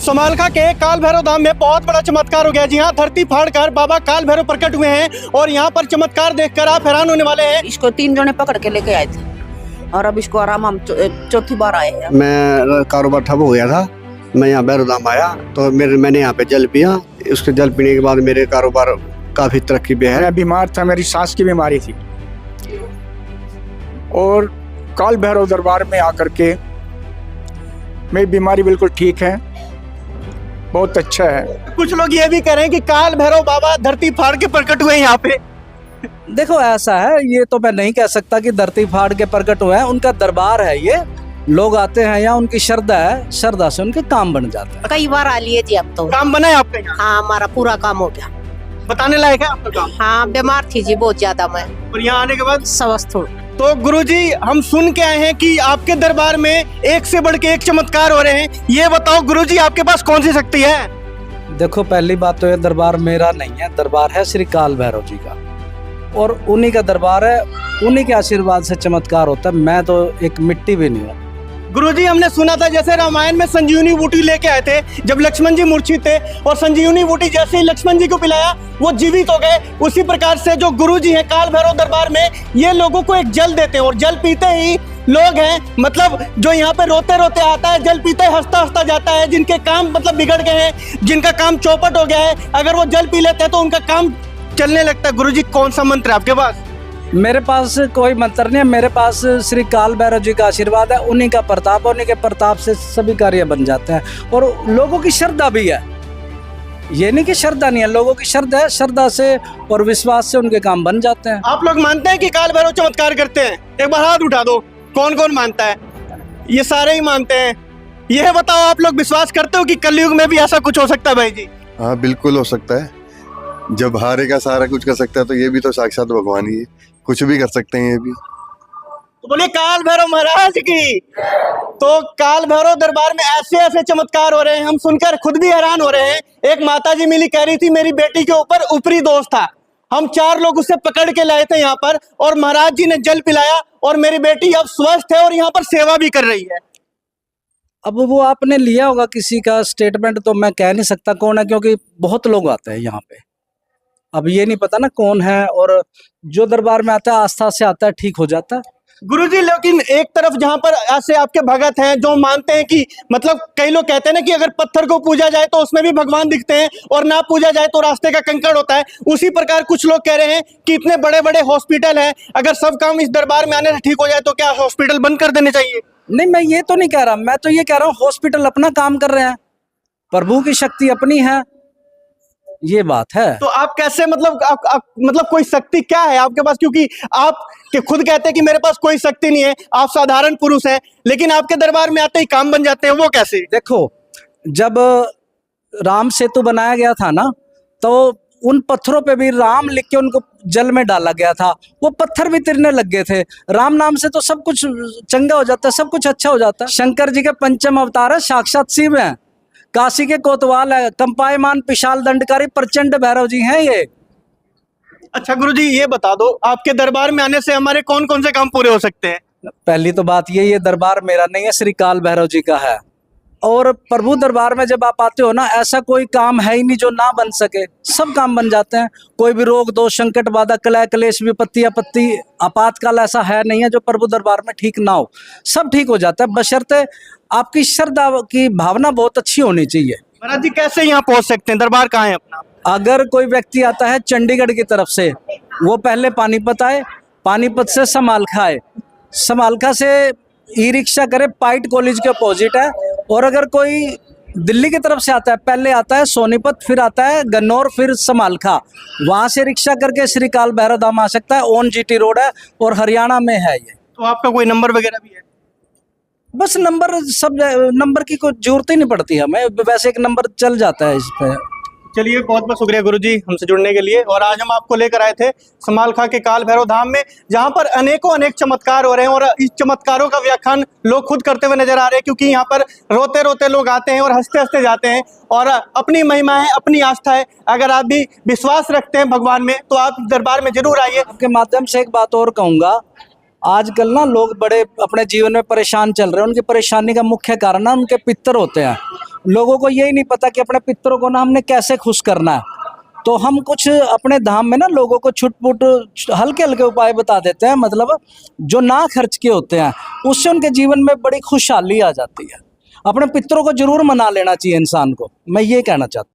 समालखा के काल भैरव धाम में बहुत बड़ा चमत्कार हो गया। जी हाँ, धरती फाड़कर बाबा काल भैरव प्रकट हुए हैं और यहाँ पर चमत्कार देखकर आप हैरान होने वाले हैं। इसको 3 जने पकड़ के लेके आए थे और अब इसको आराम हम चौथी बार आए हैं। मैं कारोबार ठप हो गया था, मैं यहाँ भैरव धाम आया तो मैंने यहाँ पे जल पिया। उसके जल पीने के बाद मेरे कारोबार काफी तरक्की पे है। मैं बीमार था, मेरी सांस की बीमारी थी और काल भैरव दरबार में आकर के मेरी बीमारी बिल्कुल ठीक है, बहुत अच्छा है। कुछ लोग ये भी कह रहे हैं कि काल भैरव बाबा धरती फाड़ के प्रकट हुए यहाँ पे। देखो ऐसा है, ये तो मैं नहीं कह सकता कि धरती फाड़ के प्रकट हुए हैं। उनका दरबार है, ये लोग आते हैं यहाँ, उनकी श्रद्धा है, श्रद्धा से उनके काम बन जाते हैं। कई बार आ लिए जी, अब तो काम बना है आपका यहाँ? हाँ, हमारा पूरा काम हो गया। बताने लायक है आपका काम? हाँ, बीमार थी जी बहुत ज्यादा मैं, और यहाँ आने के बाद स्वस्थ हूँ। तो गुरुजी, हम सुन के आए हैं कि आपके दरबार में एक से बढ़ के एक चमत्कार हो रहे हैं। ये बताओ गुरुजी, आपके पास कौन सी शक्ति है? देखो पहली बात तो ये दरबार मेरा नहीं है, दरबार है श्री काल भैरव जी का और उन्हीं का दरबार है, उन्हीं के आशीर्वाद से चमत्कार होता है। मैं तो एक मिट्टी भी नहीं हूँ। गुरुजी, हमने सुना था जैसे रामायण में संजीवनी बूटी लेके आए थे जब लक्ष्मण जी मूर्छित थे और संजीवनी बूटी जैसे ही लक्ष्मण जी को पिलाया वो जीवित हो गए। उसी प्रकार से जो गुरुजी हैं काल भैरव दरबार में, ये लोगों को एक जल देते हैं और जल पीते ही लोग हैं, मतलब जो यहाँ पे रोते रोते आता है, जल पीते हंसता हंसता जाता है, जिनके काम मतलब बिगड़ गए हैं, जिनका काम चौपट हो गया है, अगर वो जल पी लेते हैं तो उनका काम चलने लगता है। गुरुजी, कौन सा मंत्र है आपके पास? मेरे पास कोई मंत्र नहीं है, मेरे पास श्री काल भैरव जी का आशीर्वाद है, उन्हीं का प्रताप, उन्हीं के प्रताप से सभी कार्य बन जाते हैं और लोगों की श्रद्धा भी है। ये नहीं कि श्रद्धा नहीं है, लोगों की श्रद्धा है, श्रद्धा से और विश्वास से उनके काम बन जाते हैं। आप लोग मानते हैं कि काल भैरव चमत्कार करते हैं? एक बार हाथ उठा दो, कौन कौन मानता है? ये सारे ही मानते हैं। यह बताओ, आप लोग विश्वास करते हो कि कलयुग में भी ऐसा कुछ हो सकता है? भाई जी हाँ, बिल्कुल हो सकता है। जब हारेगा सारा कुछ कर सकता है तो ये भी तो साक्षात भगवान ही है, कुछ भी कर सकते हैं ये भी। तो बोले काल भैरव महाराज की। तो काल भैरव दरबार में ऐसे ऐसे चमत्कार हो रहे हैं, हम सुनकर खुद भी हैरान हो रहे हैं। एक माताजी मिली, कह रही थी मेरी बेटी के ऊपर ऊपरी दोष था, हम 4 लोग उसे पकड़ के लाए थे यहाँ पर और महाराज जी ने जल पिलाया और मेरी बेटी अब स्वस्थ है और यहाँ पर सेवा भी कर रही है। अब वो आपने लिया होगा किसी का स्टेटमेंट, तो मैं कह नहीं सकता कौन है, क्योंकि बहुत लोग आते हैं यहाँ पे। अब ये नहीं पता ना कौन है, और जो दरबार में आता है आस्था से आता है, ठीक हो जाता है। गुरुजी, लेकिन एक तरफ जहाँ पर ऐसे आपके भगत हैं जो मानते हैं कि मतलब कई लोग कहते हैं ना कि अगर पत्थर को पूजा जाए तो उसमें भी भगवान दिखते हैं और ना पूजा जाए तो रास्ते का कंकड़ होता है, उसी प्रकार कुछ लोग कह रहे हैं कि इतने बड़े बड़े हॉस्पिटल हैं, अगर सब काम इस दरबार में आने से ठीक हो जाए तो क्या हॉस्पिटल बंद कर देने चाहिए? नहीं, मैं ये तो नहीं कह रहा, मैं तो ये कह रहा हूँ हॉस्पिटल अपना काम कर रहे हैं, प्रभु की शक्ति अपनी है, ये बात है। तो आप कैसे मतलब मतलब कोई शक्ति क्या है आपके पास? क्योंकि आप के खुद कहते हैं कि मेरे पास कोई शक्ति नहीं है, आप साधारण पुरुष हैं, लेकिन आपके दरबार में आते ही काम बन जाते हैं, वो कैसे? देखो, जब राम सेतु बनाया गया था ना, तो उन पत्थरों पे भी राम लिख के उनको जल में डाला गया था, वो पत्थर भी तिरने लग गए थे। राम नाम से तो सब कुछ चंगा हो जाता है, सब कुछ अच्छा हो जाता है। शंकर जी के 5 अवतार है, साक्षात शिव हैं, काशी के कोतवाल है, कंपायमान पिशाल दंडकारी प्रचंड भैरव जी हैं ये। अच्छा गुरुजी, ये बता दो, आपके दरबार में आने से हमारे कौन कौन से काम पूरे हो सकते हैं? पहली तो बात ये दरबार मेरा नहीं है, श्री काल भैरव जी का है। और प्रभु दरबार में जब आप आते हो ना, ऐसा कोई काम है ही नहीं जो ना बन सके, सब काम बन जाते हैं। कोई भी रोग दोष संकट बाधा कलह क्लेश विपत्ति आपत्ति आपातकाल ऐसा है नहीं है जो प्रभु दरबार में ठीक ना हो, सब ठीक हो जाता है, बशर्ते आपकी श्रद्धा की भावना बहुत अच्छी होनी चाहिए। महाराज जी, कैसे यहाँ पहुँच सकते हैं? दरबार कहाँ है अपना? अगर कोई व्यक्ति आता है चंडीगढ़ की तरफ से, वो पहले पानीपत आए, पानीपत से समालखा आए, समालखा से ई रिक्शा करे, पाइट कॉलेज के अपोजिट है। और अगर कोई दिल्ली की तरफ से आता है, पहले आता है सोनीपत, फिर आता है गन्नौर, फिर समालखा, वहां से रिक्शा करके श्री काल भैरव धाम आ सकता है। ऑन जीटी रोड है और हरियाणा में है ये। तो आपका कोई नंबर वगैरह भी है? बस नंबर, सब नंबर की कोई जरूरत ही नहीं पड़ती हमें, वैसे एक नंबर चल जाता है इस पे। चलिए, बहुत बहुत शुक्रिया गुरुजी हमसे जुड़ने के लिए। और आज हम आपको लेकर आए थे समालखा के काल भैरव धाम में, जहां पर अनेक चमत्कार हो रहे हैं और इस चमत्कारों का व्याख्यान लोग खुद करते हुए नजर आ रहे हैं, क्योंकि यहाँ पर रोते रोते लोग आते हैं और हंसते हंसते जाते हैं और अपनी महिमा है, अपनी आस्था है। अगर आप भी विश्वास रखते हैं भगवान में तो आप दरबार में जरूर आइए। आपके माध्यम से एक बात और कहूँगा, आजकल ना लोग बड़े अपने जीवन में परेशान चल रहे हैं, उनकी परेशानी का मुख्य कारण ना उनके पितर होते हैं, लोगों को यही नहीं पता कि अपने पितरों को ना हमने कैसे खुश करना है। तो हम कुछ अपने धाम में ना लोगों को छुटपुट हल्के हल्के उपाय बता देते हैं, मतलब जो ना खर्च के होते हैं, उससे उनके जीवन में बड़ी खुशहाली आ जाती है। अपने पितरों को जरूर मना लेना चाहिए इंसान को, मैं ये कहना चाहता हूँ।